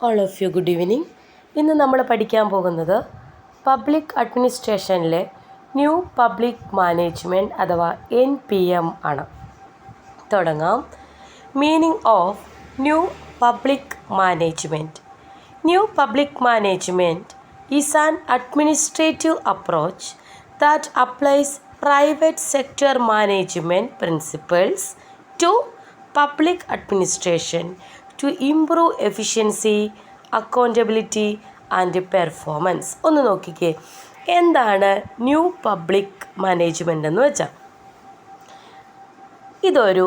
All of you good evening. ഇന്ന് നമ്മൾ പഠിക്കാൻ പോകുന്നത് പബ്ലിക് അഡ്മിനിസ്ട്രേഷനിലെ ന്യൂ പബ്ലിക് മാനേജ്മെൻറ്റ് അഥവാ NPM ആണ്. തുടങ്ങാം. Meaning of new public management. New public management is an administrative approach that applies private sector management principles to public administration to improve efficiency, accountability and performance. ഒന്ന് നോക്കിക്കേ, എന്താണ് new public management എന്ന് വെച്ചാൽ? ഇതൊരു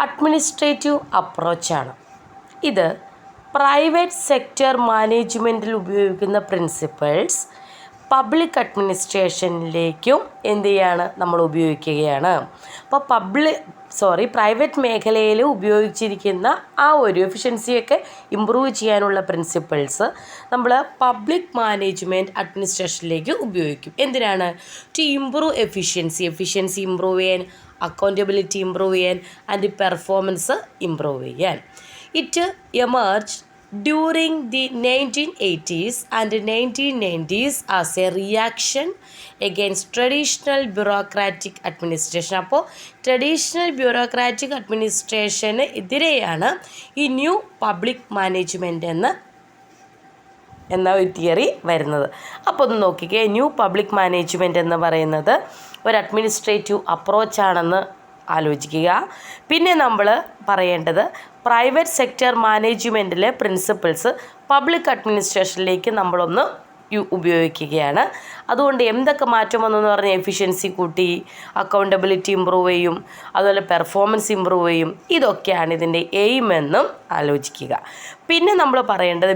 administrative അപ്രോച്ചാണ്. ഇത് private sector മാനേജ്മെൻറ്റിൽ ഉപയോഗിക്കുന്ന principles public അഡ്മിനിസ്ട്രേഷനിലേക്കും എന്ത് ചെയ്യാണ്, നമ്മൾ ഉപയോഗിക്കുകയാണ്. അപ്പോൾ പ്രൈവറ്റ് മേഖലയിൽ ഉപയോഗിച്ചിരിക്കുന്ന ആ ഒരു എഫിഷ്യൻസിയൊക്കെ ഇമ്പ്രൂവ് ചെയ്യാനുള്ള പ്രിൻസിപ്പിൾസ് നമ്മൾ പബ്ലിക് മാനേജ്മെൻറ്റ് അഡ്മിനിസ്ട്രേഷനിലേക്ക് ഉപയോഗിക്കും. എന്തിനാണ്? ടു ഇമ്പ്രൂവ് എഫിഷ്യൻസി ഇമ്പ്രൂവ് ചെയ്യാൻ, അക്കൗണ്ടബിലിറ്റി ഇമ്പ്രൂവ് ചെയ്യാൻ ആൻഡ് പെർഫോമൻസ് ഇമ്പ്രൂവ് ചെയ്യാൻ. It emerge during the 1980s and 1990s as a reaction against traditional bureaucratic administration. അപ്പോൾ ട്രഡീഷണൽ ബ്യൂറോക്രാറ്റിക് അഡ്മിനിസ്ട്രേഷന് എതിരെയാണ് ഈ ന്യൂ പബ്ലിക് മാനേജ്മെൻറ്റ് എന്ന ഒരു തിയറി വരുന്നത്. അപ്പോൾ ഒന്ന് നോക്കിക്കേ, ന്യൂ പബ്ലിക് മാനേജ്മെൻറ്റ് എന്ന് പറയുന്നത് ഒരു അഡ്മിനിസ്ട്രേറ്റീവ് അപ്രോച്ചാണെന്ന് ആലോചിക്കുക. പിന്നെ നമ്മൾ പറയേണ്ടത് പ്രൈവറ്റ് സെക്ടർ മാനേജ്മെൻറ്റിലെ പ്രിൻസിപ്പിൾസ് പബ്ലിക് അഡ്മിനിസ്ട്രേഷനിലേക്ക് നമ്മളൊന്ന് ഉപയോഗിക്കുകയാണ്. അതുകൊണ്ട് എന്തൊക്കെ മാറ്റം വന്നെന്ന് പറഞ്ഞാൽ എഫിഷ്യൻസി കൂട്ടി, അക്കൗണ്ടബിലിറ്റി ഇമ്പ്രൂവ് ചെയ്യും, അതുപോലെ പെർഫോമൻസ് ഇമ്പ്രൂവ് ചെയ്യും. ഇതൊക്കെയാണ് ഇതിൻ്റെ എയിം എന്നും ആലോചിക്കുക. പിന്നെ നമ്മൾ പറയേണ്ടത്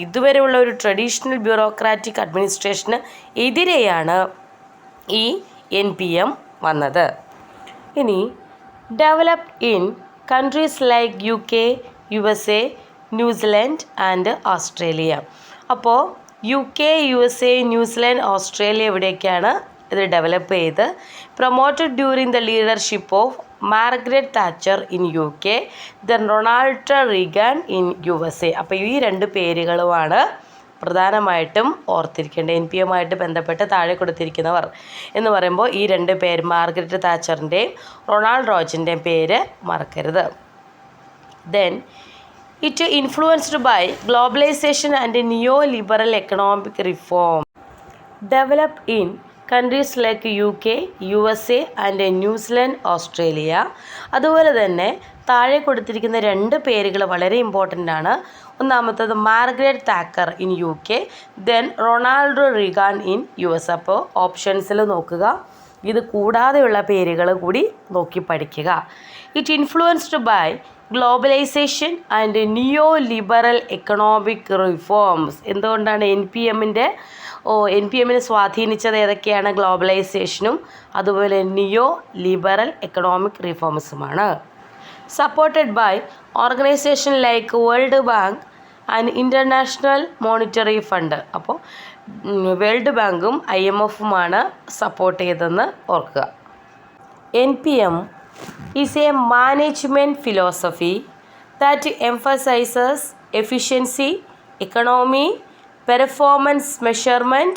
ഇതുവരെയുള്ള ഒരു ട്രഡീഷണൽ ബ്യൂറോക്രാറ്റിക് അഡ്മിനിസ്ട്രേഷന് എതിരെയാണ് ഈ NPM വന്നത്. ഇനി developed in countries like UK, USA, New Zealand and Australia. അപ്പോൾ UK, USA, ന്യൂസിലാൻഡ്, ഓസ്ട്രേലിയ ഇവിടെയൊക്കെയാണ് ഇത് ഡെവലപ്പ് ചെയ്ത്. Promoted during the leadership of Margaret Thatcher in UK, then Ronald Reagan in USA. അപ്പോൾ ഈ രണ്ട് പേരുകളുമാണ് പ്രധാനമായിട്ടും ഓർത്തിരിക്കേണ്ടത്. NPM ആയിട്ട് ബന്ധപ്പെട്ട് താഴെ കൊടുത്തിരിക്കുന്നവർ എന്ന് പറയുമ്പോൾ ഈ രണ്ട് പേര്, മാർഗരറ്റ് താച്ചറിൻ്റെയും റൊണാൾഡ് റോജിൻ്റെയും പേര് മറക്കരുത്. Then it influenced by globalisation and neo liberal economic reform developed in countries like UK, USA and New Zealand, Australia. അതുപോലെ തന്നെ താഴെ കൊടുത്തിരിക്കുന്ന രണ്ട് പേരുകൾ വളരെ ഇമ്പോർട്ടൻ്റ് ആണ്. ഒന്നാമത്തത് Margaret Thakkar in UK, then Ronald Reagan in US. അപ്പോൾ ഓപ്ഷൻസിൽ നോക്കുക, ഇത് കൂടാതെയുള്ള പേരുകൾ കൂടി നോക്കി പഠിക്കുക. It influenced by globalisation and neo liberal economic reforms. എന്തുകൊണ്ടാണ് NPMനെ സ്വാധീനിച്ചത്? ഏതൊക്കെയാണ്? ഗ്ലോബലൈസേഷനും അതുപോലെ നിയോ ലിബറൽ എക്കണോമിക് റിഫോംസുമാണ്. Supported by organisation like world bank and international monetary fund. അപ്പോൾ വേൾഡ് ബാങ്കും IMFുമാണ് സപ്പോർട്ട് ചെയ്തതെന്ന് ഓർക്കുക. NPM is a management philosophy that emphasizes efficiency, economy, performance measurement,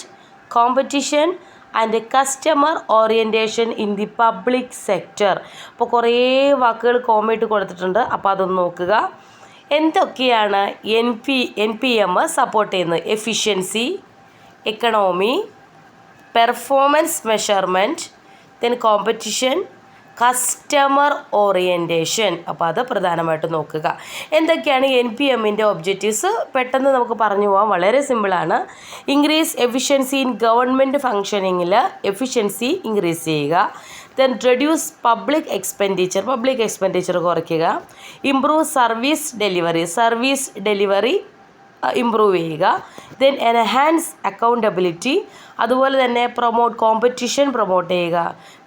competition and customer orientation in the public sector. അപ്പോൾ കുറേ വാക്കുകൾ കോമയിട്ട് കൊടുത്തിട്ടുണ്ട്, അപ്പോൾ അതൊന്ന് നോക്കുക. എന്തൊക്കെയാണ് NPM സപ്പോർട്ട് ചെയ്യുന്നത്? Efficiency, economy, performance measurement, then competition, customer orientation. അപ്പോൾ അത് പ്രധാനമായിട്ട് നോക്കുക. എന്തൊക്കെയാണ് NPMൻ്റെ ഒബ്ജക്റ്റീവ്സ്? പെട്ടെന്ന് നമുക്ക് പറഞ്ഞു പോകാം, വളരെ സിമ്പിളാണ്. ഇൻക്രീസ് എഫിഷ്യൻസി ഇൻ ഗവൺമെൻറ് ഫങ്ഷനിങ്ങിൽ എഫിഷ്യൻസി ഇൻക്രീസ് ചെയ്യുക. ദെൻ റെഡ്യൂസ് പബ്ലിക് എക്സ്പെൻഡിച്ചർ കുറയ്ക്കുക. ഇംപ്രൂവ് സർവീസ് ഡെലിവറി ഇമ്പ്രൂവ് ചെയ്യുക. ദെൻ എൻഹാൻസ് അക്കൗണ്ടബിലിറ്റി, അതുപോലെ തന്നെ കോമ്പറ്റീഷൻ പ്രൊമോട്ട് ചെയ്യുക.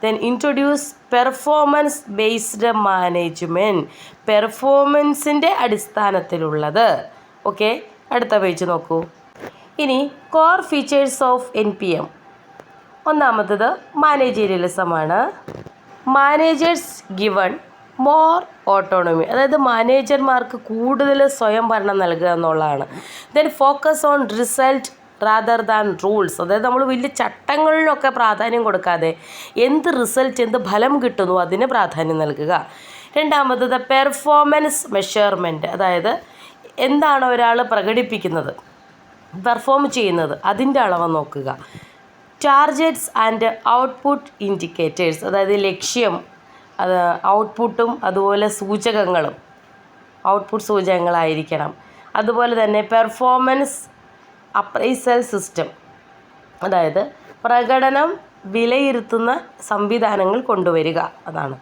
Then introduce performance based management, പെർഫോമൻസിൻ്റെ അടിസ്ഥാനത്തിലുള്ളത്. ഓക്കെ, അടുത്ത പേജ് നോക്കൂ. ഇനി കോർ ഫീച്ചേഴ്സ് ഓഫ് NPM. ഒന്നാമത്തത് മാനേജീരിയലിസമാണ്. മാനേജേഴ്സ് ഗിവൺ more ഓട്ടോണമി, അതായത് മാനേജർമാർക്ക് കൂടുതൽ സ്വയം ഭരണം നൽകുക എന്നുള്ളതാണ്. Then focus on result rather than rules, അതായത് നമ്മൾ വലിയ ചട്ടങ്ങളിലൊക്കെ പ്രാധാന്യം കൊടുക്കാതെ എന്ത് റിസൾട്ട്, എന്ത് ഫലം കിട്ടുന്നു അതിന് പ്രാധാന്യം നൽകുക. രണ്ടാമത്തത് പെർഫോമൻസ് മെഷർമെൻറ്റ്, അതായത് എന്താണ് ഒരാൾ പ്രകടിപ്പിക്കുന്നത്, പെർഫോം ചെയ്യുന്നത്, അതിൻ്റെ അളവ് നോക്കുക. ടാർഗറ്റ്സ് ആൻഡ് ഔട്ട്പുട്ട് ഇൻഡിക്കേറ്റേഴ്സ്, അതായത് ലക്ഷ്യം, അത് ഔട്ട്പുട്ടും അതുപോലെ സൂചകങ്ങളും, ഔട്ട്പുട്ട് സൂചകങ്ങളായിരിക്കണം. അതുപോലെ തന്നെ പെർഫോമൻസ് അപ്രൈസൽ സിസ്റ്റം, അതായത് പ്രകടനം വിലയിരുത്തുന്ന സംവിധാനങ്ങൾ കൊണ്ടുവരിക, അതാണ്.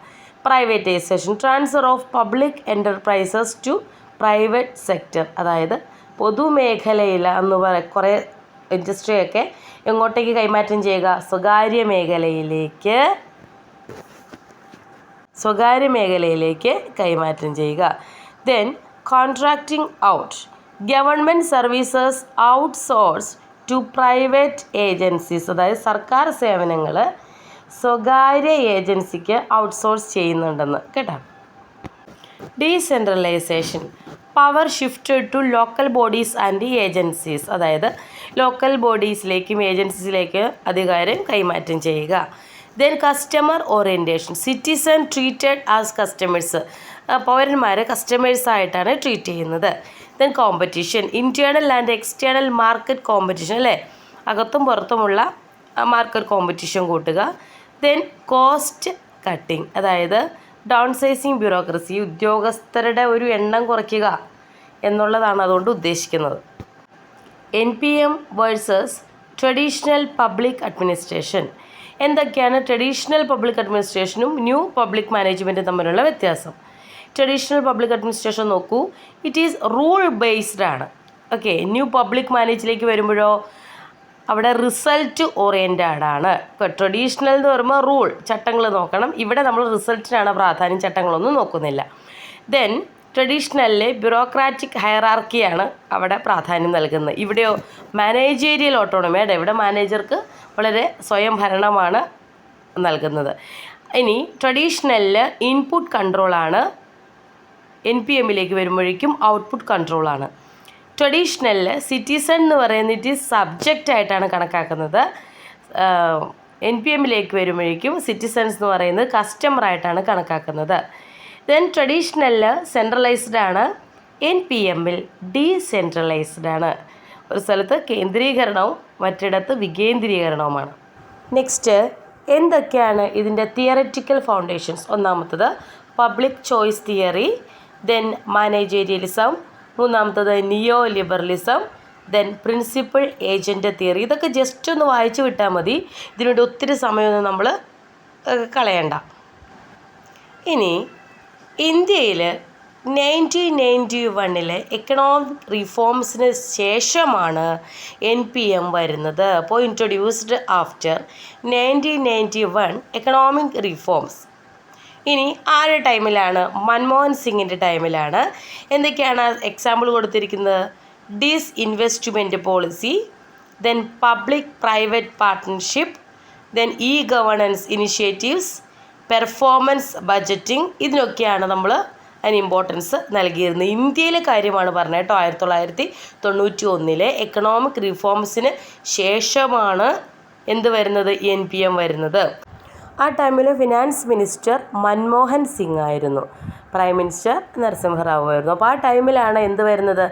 Privatisation, transfer of public enterprises to private sector, അതായത് പൊതുമേഖലയിൽ എന്ന് കുറേ ഇൻഡസ്ട്രിയൊക്കെ എങ്ങോട്ടേക്ക് കൈമാറ്റം ചെയ്യുക, സ്വകാര്യ മേഖലയിലേക്ക് കൈമാറ്റം ചെയ്യുക. Then contracting out, government services outsource to private agencies, അതായത് സർക്കാർ സേവനങ്ങൾ സ്വകാര്യ ഏജൻസിക്ക് ഔട്ട്സോഴ്സ് ചെയ്യുന്നുണ്ടെന്ന് കേട്ടോ. Decentralisation, power shift to local bodies and agencies, അതായത് ലോക്കൽ ബോഡീസിലേക്കും ഏജൻസീസിലേക്ക് അധികാരം കൈമാറ്റം ചെയ്യുക. Then customer orientation, citizen treated as customers, പൗരന്മാരെ കസ്റ്റമേഴ്സായിട്ടാണ് ട്രീറ്റ് ചെയ്യുന്നത്. Then competition, internal and external market competition, അല്ലേ, അകത്തും പുറത്തുമുള്ള മാർക്കറ്റ് കോമ്പറ്റീഷൻ കൂട്ടുക. ദെൻ കോസ്റ്റ് കട്ടിങ്, അതായത് ഡൗൺ സൈസിങ് ബ്യൂറോക്രസി, ഉദ്യോഗസ്ഥരുടെ ഒരു എണ്ണം കുറയ്ക്കുക എന്നുള്ളതാണ് അതുകൊണ്ട് ഉദ്ദേശിക്കുന്നത്. NPM versus traditional public administration, എന്തൊക്കെയാണ് ട്രഡീഷണൽ പബ്ലിക് അഡ്മിനിസ്ട്രേഷനും ന്യൂ പബ്ലിക് മാനേജ്മെൻറ്റും തമ്മിലുള്ള വ്യത്യാസം? ട്രഡീഷണൽ പബ്ലിക് അഡ്മിനിസ്ട്രേഷൻ നോക്കൂ, ഇറ്റ് ഈസ് റൂൾ ബേസ്ഡ് ആണ്. ഓക്കെ, ന്യൂ പബ്ലിക് മാനേജിലേക്ക് വരുമ്പോഴോ അവിടെ റിസൾട്ട് ഓറിയൻറ്റഡ് ആണ്. ഇപ്പോൾ ട്രഡീഷണൽ എന്ന് പറയുമ്പോൾ റൂൾ, ചട്ടങ്ങൾ നോക്കണം. ഇവിടെ നമ്മൾ റിസൾട്ടിനാണ് പ്രാധാന്യം, ചട്ടങ്ങളൊന്നും നോക്കുന്നില്ല. ദെൻ ട്രഡീഷണലിൽ ബ്യൂറോക്രാറ്റിക് ഹയറാർക്കിയാണ് അവിടെ പ്രാധാന്യം നൽകുന്നത്. ഇവിടെയോ മാനേജേരിയൽ ഓട്ടോണമിയാണ്. ഇവിടെ മാനേജർക്ക് വളരെ സ്വയം ഭരണമാണ് നൽകുന്നത്. ഇനി ട്രഡീഷണലിൽ ഇൻപുട്ട് കൺട്രോളാണ്, NPMലേക്ക് വരുമ്പോഴേക്കും ഔട്ട്പുട്ട് കൺട്രോളാണ്. ട്രഡീഷണലിൽ സിറ്റിസൺ എന്ന് പറയുന്നത് ഇറ്റ് ഈസ് സബ്ജക്റ്റ് ആയിട്ടാണ് കണക്കാക്കുന്നത്. NPMലേക്ക് വരുമ്പോഴേക്കും സിറ്റിസൺസ് എന്ന് പറയുന്നത് കസ്റ്റമറായിട്ടാണ് കണക്കാക്കുന്നത്. ദെൻ ട്രഡീഷണലിൽ സെൻട്രലൈസ്ഡ് ആണ്, NPMൽ ഡീസെൻട്രലൈസ്ഡ് ആണ്. ഒരു സ്ഥലത്ത് കേന്ദ്രീകരണവും മറ്റിടത്ത് വികേന്ദ്രീകരണവുമാണ്. നെക്സ്റ്റ്, എന്തൊക്കെയാണ് ഇതിൻ്റെ തിയററ്റിക്കൽ ഫൗണ്ടേഷൻസ്? ഒന്നാമത്തത് പബ്ലിക് ചോയ്സ് തിയറി, ദെൻ മാനേജേരിയലിസം, മൂന്നാമത്തത് neo liberalism, then principle agent theory. ഇതൊക്കെ ജസ്റ്റ് ഒന്ന് വായിച്ചു വിട്ടാൽ മതി, ഇതിനുവേണ്ടി ഒത്തിരി സമയമൊന്നും നമ്മൾ കളയണ്ട. ഇനി ഇന്ത്യയിൽ 1991 എക്കണോമിക് റിഫോംസിന് ശേഷമാണ് NPM വരുന്നത്. അപ്പോൾ ഇൻട്രൊഡ്യൂസ്ഡ് ആഫ്റ്റർ 1991 എക്കണോമിക് റിഫോംസ്. ഇനി ആരുടെ ടൈമിലാണ്? മൻമോഹൻ സിംഗിൻ്റെ ടൈമിലാണ്. എന്തൊക്കെയാണ് എക്സാമ്പിൾ കൊടുത്തിരിക്കുന്നത്? Disinvestment policy, then public private partnership, then governance initiatives, performance budgeting. ഇതിനൊക്കെയാണ് നമ്മൾ അതിന് ഇമ്പോർട്ടൻസ് നൽകിയിരുന്നത്. ഇന്ത്യയിലെ കാര്യമാണ് പറഞ്ഞത് കേട്ടോ. 1991 എക്കണോമിക് റിഫോംസിന് ശേഷമാണ് എന്ത് വരുന്നത്? NPM വരുന്നത്. ആ ടൈമിൽ ഫിനാൻസ് മിനിസ്റ്റർ മൻമോഹൻ സിംഗ് ആയിരുന്നു, പ്രൈം മിനിസ്റ്റർ നരസിംഹറാവു ആയിരുന്നു. അപ്പോൾ ആ ടൈമിലാണ് എന്ത് വരുന്നത്?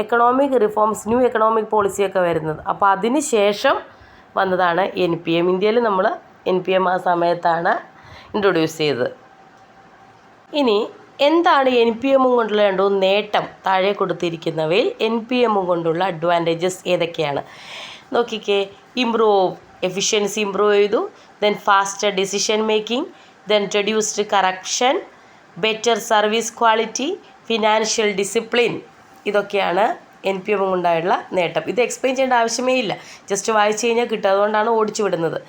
എക്കണോമിക് റിഫോംസ്, ന്യൂ എക്കണോമിക് പോളിസിയൊക്കെ വരുന്നത്. അപ്പോൾ അതിന് ശേഷം വന്നതാണ് NPM. ഇന്ത്യയിൽ നമ്മൾ NPM ആ സമയത്താണ് ഇൻട്രൊഡ്യൂസ് ചെയ്തത്. ഇനി എന്താണ് NPM കൊണ്ടുള്ള രണ്ടു നേട്ടം? താഴെ കൊടുത്തിരിക്കുന്നവയിൽ NPM കൊണ്ടുള്ള അഡ്വാൻറ്റേജസ് ഏതൊക്കെയാണ് നോക്കിക്കേ. ഇംപ്രൂവ് എഫിഷ്യൻസി ഇമ്പ്രൂവ് ചെയ്തു, then faster decision making, then reduced corruption, better service quality, financial discipline. ഇതൊക്കെയാണ് NPM കൊണ്ടുള്ള നേട്ടം. ഇത് എക്സ്പ്ലെയിൻ ചെയ്യേണ്ട ആവശ്യമേ ഇല്ല, ജസ്റ്റ് വായിച്ചു കഴിഞ്ഞാൽ കിട്ടും, അതുകൊണ്ടാണ് ഓടിച്ചു വിടുന്നത്.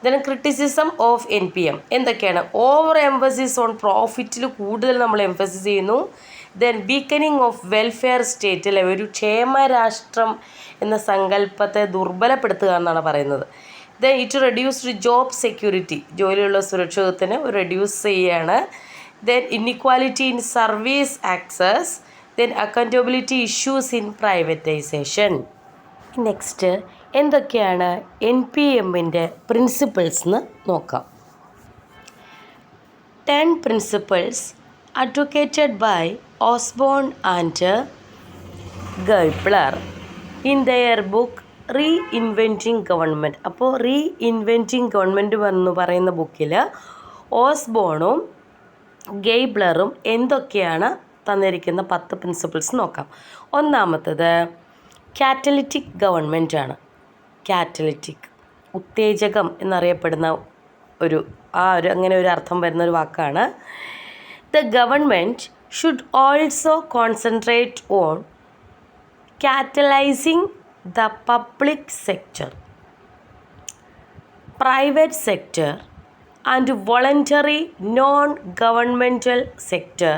ദെൻ ക്രിറ്റിസിസം ഓഫ് NPM എന്തൊക്കെയാണ്? ഓവർ എംഫസിസ് ഓൺ പ്രോഫിറ്റിൽ കൂടുതൽ നമ്മൾ എംഫസിസ് ചെയ്യുന്നു. Then weakening of welfare state, അല്ലെ, ഒരു ക്ഷേമരാഷ്ട്രം എന്ന സങ്കല്പത്തെ ദുർബലപ്പെടുത്തുക എന്നാണ് പറയുന്നത്. Then it reduced job security, ജോലിയുള്ള സുരക്ഷിതത്വത്തിന് റെഡ്യൂസ് ചെയ്യുകയാണ്. then inequality in service access, then accountability issues in privatization. Next എന്തൊക്കെയാണ് NPMൻ്റെ പ്രിൻസിപ്പിൾസ് എന്ന് നോക്കാം. 10 principles advocated by Osborne and Geipler in their book reinventing government. അപ്പോൾ റീഇൻവെൻറ്റിംഗ് ഗവൺമെൻറ് എന്ന് പറയുന്ന ബുക്കിൽ ഓസ്ബോണും ഗെയ്ബ്ലറും എന്തൊക്കെയാണ് തന്നിരിക്കുന്ന 10 പ്രിൻസിപ്പിൾസ് നോക്കാം. ഒന്നാമത്തത് കാറ്റലിറ്റിക് ഗവൺമെൻറ് ആണ്. കാറ്റലിറ്റിക് ഉത്തേജകം എന്നറിയപ്പെടുന്ന അങ്ങനെ ഒരു അർത്ഥം വരുന്ന ഒരു വാക്കാണ്. The government should also concentrate on catalyzing the public sector, private sector and voluntary non-governmental sector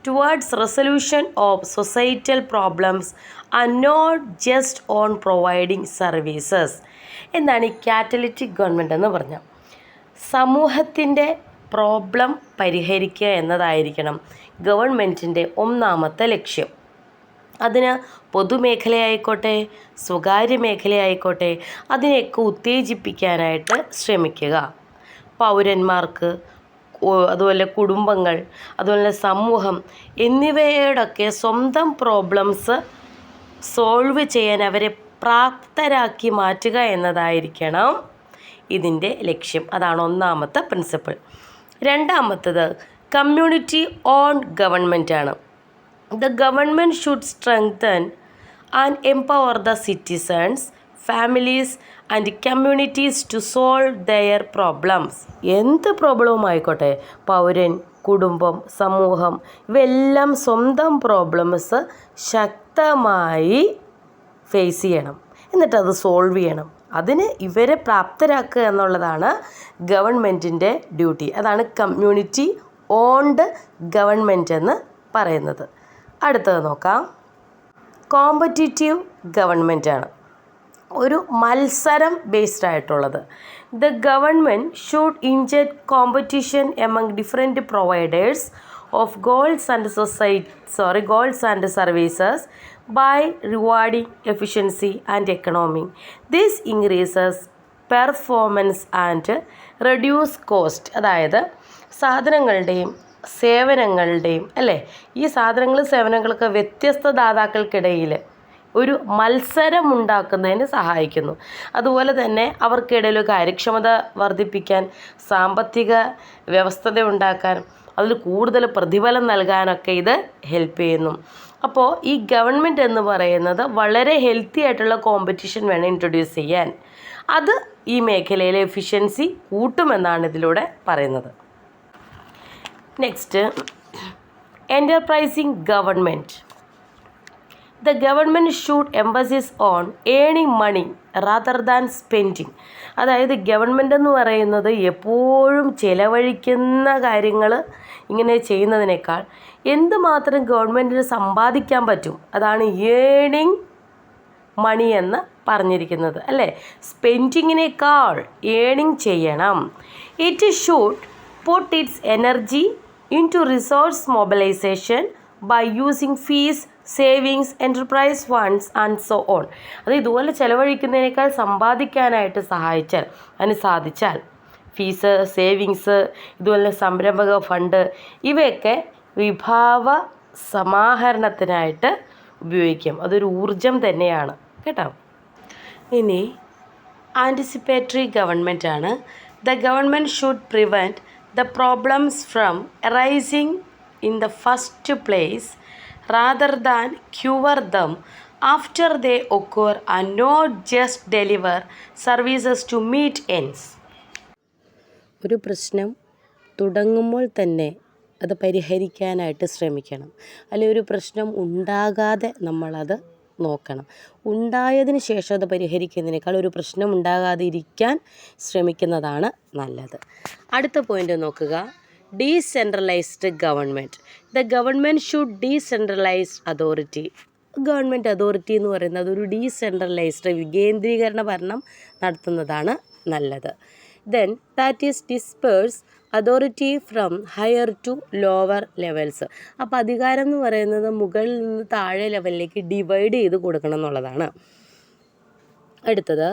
towards resolution of societal problems and not just on providing services. എന്താണ് ഈ കാറ്റലിറ്റിക് ഗവൺമെൻറ് എന്ന് പറഞ്ഞാൽ? സമൂഹത്തിൻ്റെ പ്രോബ്ലം പരിഹരിക്കുക എന്നതായിരിക്കണം ഗവൺമെൻറ്റിൻ്റെ ഒന്നാമത്തെ ലക്ഷ്യം. അതിന് പൊതുമേഖലയായിക്കോട്ടെ സ്വകാര്യ മേഖലയായിക്കോട്ടെ അതിനെയൊക്കെ ഉത്തേജിപ്പിക്കാനായിട്ട് ശ്രമിക്കുക. പൗരന്മാർക്ക്, അതുപോലെ കുടുംബങ്ങൾ, അതുപോലെ സമൂഹം എന്നിവയോടൊക്കെ സ്വന്തം പ്രോബ്ലംസ് സോൾവ് ചെയ്യാൻ അവരെ പ്രാപ്തരാക്കി മാറ്റുക എന്നതായിരിക്കണം ഇതിൻ്റെ ലക്ഷ്യം. അതാണ് ഒന്നാമത്തെ പ്രിൻസിപ്പിൾ. രണ്ടാമത്തത് കമ്മ്യൂണിറ്റി ഓൺ ഗവൺമെൻറ് ആണ്. The government should strengthen and empower the citizens, families and communities to solve their problems. എന്ത് പ്രോബ്ലവും ആയിക്കോട്ടെ, പൗരൻ, കുടുംബം, സമൂഹം ഇവയെല്ലാം സ്വന്തം പ്രോബ്ലംസ് ശക്തമായി ഫേസ് ചെയ്യണം, എന്നിട്ടത് സോൾവ് ചെയ്യണം. അതിന് ഇവരെ പ്രാപ്തരാക്കുക എന്നുള്ളതാണ് ഗവൺമെൻറ്റിൻ്റെ ഡ്യൂട്ടി. അതാണ് കമ്മ്യൂണിറ്റി ഓൺഡ് ഗവൺമെൻറ് എന്ന് പറയുന്നത്. അടുത്തത് നോക്കാം. കോമ്പറ്റീറ്റീവ് ഗവൺമെൻറ് ആണ്. ഒരു മത്സരം ബേസ്ഡ് ആയിട്ടുള്ളത്. The government should inject competition among different providers of goals and services by rewarding efficiency and economy. This increases performance and reduce cost. അതായത് സാധനങ്ങളുടെയും സേവനങ്ങളുടെയും ഈ സാധനങ്ങളും സേവനങ്ങളൊക്കെ വ്യത്യസ്ത ദാതാക്കൾക്കിടയിൽ ഒരു മത്സരം ഉണ്ടാക്കുന്നതിന് സഹായിക്കുന്നു. അതുപോലെ തന്നെ അവർക്കിടയിൽ കാര്യക്ഷമത വർദ്ധിപ്പിക്കാൻ, സാമ്പത്തിക വ്യവസ്ഥത ഉണ്ടാക്കാൻ, അതിൽ കൂടുതൽ പ്രതിഫലം നൽകാനൊക്കെ ഇത് ഹെൽപ്പ് ചെയ്യുന്നു. അപ്പോൾ ഈ ഗവൺമെൻറ് എന്ന് പറയുന്നത് വളരെ ഹെൽത്തി ആയിട്ടുള്ള കോമ്പറ്റീഷൻ വേണം ഇൻട്രൊഡ്യൂസ് ചെയ്യാൻ. അത് ഈ മേഖലയിലെ എഫിഷ്യൻസി കൂട്ടുമെന്നാണ് ഇതിലൂടെ പറയുന്നത്. Next enterprising government. The government should emphasis on earning money rather than spending. അതായത് ഗവൺമെൻറ് എന്ന് പറയുന്നത് എപ്പോഴും ചിലവഴിക്കുന്ന കാര്യങ്ങൾ ഇങ്ങനെ ചെയ്യുന്നതിനേക്കാൾ എന്തുമാത്രം ഗവൺമെൻറ്റിന് സമ്പാദിക്കാൻ പറ്റും അതാണ് ഏണിങ് മണി എന്ന് പറഞ്ഞിരിക്കുന്നത്. സ്പെൻഡിങ്ങിനേക്കാൾ ഏണിങ് ചെയ്യണം. It should put its energy into resource mobilization by using fees, savings, enterprise funds and so on. അത് ഇതുപോലെ ചിലവഴിക്കുന്നതിനേക്കാൾ സമ്പാദിക്കാനായിട്ട് സാധിച്ചാൽ ഫീസ്, സേവിങ്സ്, ഇതുപോലെ സംരംഭക ഫണ്ട് ഇവയൊക്കെ വിഭവ സമാഹരണത്തിനായിട്ട് ഉപയോഗിക്കും. അതൊരു ഊർജം തന്നെയാണ് കേട്ടോ. ഇനി ആൻറ്റിസിപ്പേറ്ററി ഗവൺമെൻറ് ആണ്. The government should prevent the problems from arising in the first place rather than cure them after they occur and not just deliver services to meet ends. ഒരു പ്രശ്നം തുടങ്ങുമ്പോൾ തന്നെ അത് പരിഹരിക്കാനായിട്ട് ശ്രമിക്കണം. അല്ലെങ്കിൽ ഒരു പ്രശ്നം ഉണ്ടാകാതെ നമ്മളത് നോക്കണം. ഉണ്ടായതിന് ശേഷം അത് പരിഹരിക്കുന്നതിനേക്കാൾ ഒരു പ്രശ്നം ഉണ്ടാകാതെ ഇരിക്കാൻ ശ്രമിക്കുന്നതാണ് നല്ലത്. അടുത്ത പോയിൻ്റ് നോക്കുക. Decentralised government. The government should decentralised authority. Government authority എന്ന് പറയുന്നത് ഒരു ഡീസെൻട്രലൈസ്ഡ് വികേന്ദ്രീകരണ ഭരണം നടത്തുന്നതാണ് നല്ലത്. Then that is disperse authority from higher to lower levels. അപ്പോൾ അധികാരം എന്ന് പറയുന്നത് മുകളിൽ നിന്ന് താഴെ ലെവലിലേക്ക് ഡിവൈഡ് ചെയ്ത് കൊടുക്കണം എന്നുള്ളതാണ്. അടുത്തത്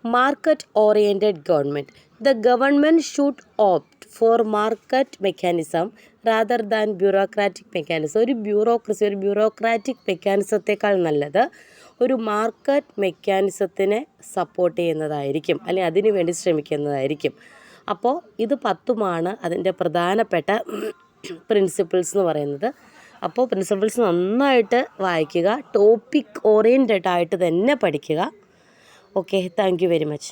market oriented government. The government should opt for market mechanism rather than bureaucratic mechanism. ഒരു ബ്യൂറോക്രാറ്റിക് മെക്കാനിസത്തേക്കാൾ നല്ലത് ഒരു മാർക്കറ്റ് മെക്കാനിസത്തിനെ സപ്പോർട്ട് ചെയ്യുന്നതായിരിക്കും, അല്ലെങ്കിൽ അതിനു വേണ്ടി ശ്രമിക്കുന്നതായിരിക്കും. അപ്പോൾ ഇത് 10 അതിൻ്റെ പ്രധാനപ്പെട്ട പ്രിൻസിപ്പിൾസ് എന്ന് പറയുന്നത്. അപ്പോൾ പ്രിൻസിപ്പിൾസ് നന്നായിട്ട് വായിക്കുക, ടോപ്പിക് ഓറിയൻറ്റഡ് ആയിട്ട് തന്നെ പഠിക്കുക. Okay, thank you very much.